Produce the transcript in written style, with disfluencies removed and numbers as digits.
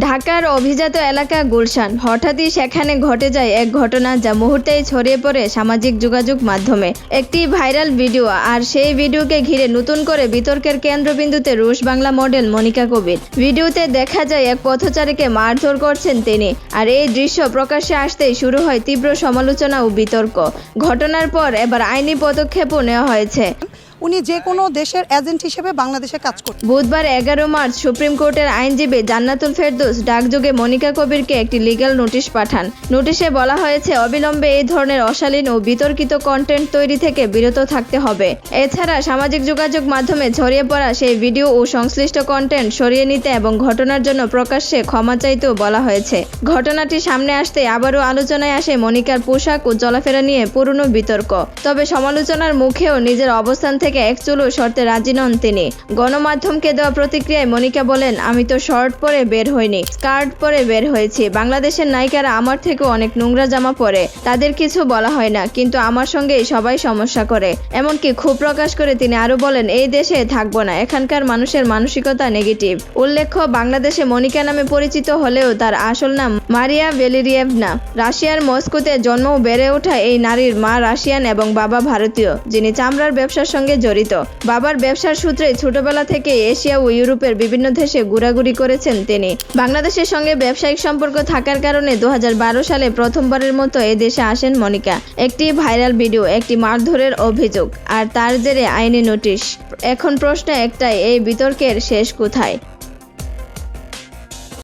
ঢাকার অভিজাত এলাকা গুলশান। হঠাৎই সেখানে ঘটে যায় এক ঘটনা যা মুহূর্তেই ছড়িয়ে পড়ে সামাজিক যোগাযোগ মাধ্যমে। একটি ভাইরাল ভিডিও, আর সেই ভিডিওকে ঘিরে নতুন করে বিতর্কের কেন্দ্রবিন্দুতে রুশ বাংলা মডেল মনিকা কবির। ভিডিওতে দেখা যায় এক পথচারীকে মারধর করছেন তিনি, আর এই দৃশ্য প্রকাশ্যে আসতেই শুরু হয় তীব্র সমালোচনা ও বিতর্ক। ঘটনার পর এবার আইনি পদক্ষেপও নেওয়া হয়েছে। উনি যে কোনো দেশের এজেন্ট হিসেবে বাংলাদেশে কাজ করতেন। বুধবার 11 মার্চ সুপ্রিম কোর্টের আইনজীবী জান্নাতুল ফেরদৌস ডাকযোগে মনিকা কবিরকে একটি লিগ্যাল নোটিশ পাঠান। নোটিশে বলা হয়েছে, অবিলম্বে এই ধরনের অশালীন ও বিতর্কিত কন্টেন্ট তৈরি থেকে বিরত থাকতে হবে। এছাড়া সামাজিক যোগাযোগ মাধ্যমে ছড়িয়ে পড়া সেই ভিডিও ও সংশ্লিষ্ট কন্টেন্ট সরিয়ে নিতে এবং ঘটনার জন্য প্রকাশ্যে ক্ষমা চাইতেও বলা হয়েছে। ঘটনাটি সামনে আসতে আবারও আলোচনায় আসে মনিকার পোশাক ও চলাফেরা নিয়ে পুরনো বিতর্ক। তবে সমালোচনার মুখেও নিজের অবস্থান থেকে এক চুলো সরতে রাজি নন তিনি। গণমাধ্যমকে দেওয়া প্রতিক্রিয়ায় মনিকা বলেন, আমি তো শর্ট পরে বের হইনি, স্কার্ট পরে বের হয়েছি। বাংলাদেশের নায়িকারা আমার থেকেও অনেক নোংরা জামা পরে, তাদের কিছু বলা হয় না, কিন্তু আমার সঙ্গেই সবাই সমস্যা করে। এমনকি ক্ষোভ প্রকাশ করে তিনি আরো বলেন, এই দেশে থাকবো না, এখানকার মানুষের মানসিকতা নেগেটিভ। উল্লেখ্য, বাংলাদেশে মনিকা নামে পরিচিত হলেও তার আসল নাম মারিয়া ভ্যালেরিয়েভনা। রাশিয়ার মস্কোতে জন্ম ও বেড়ে ওঠা এই নারীর মা রাশিয়ান এবং বাবা ভারতীয়, যিনি চামড়ার ব্যবসার সঙ্গে জড়িত। বাবার ব্যবসার সূত্রে ছোটবেলা থেকে এশিয়া ও ইউরোপের বিভিন্ন দেশে ঘোরাঘুরি করেছেন তিনি। বাংলাদেশের সঙ্গে ব্যবসায়িক সম্পর্ক থাকার কারণে 2012 সালে প্রথমবারের মতো এ দেশে আসেন মনিকা। একটি ভাইরাল ভিডিও, একটি মারধরের অভিযোগ, আর তার জেরে আইনি নোটিশ। এখন প্রশ্ন একটাই, এই বিতর্কের শেষ কোথায়?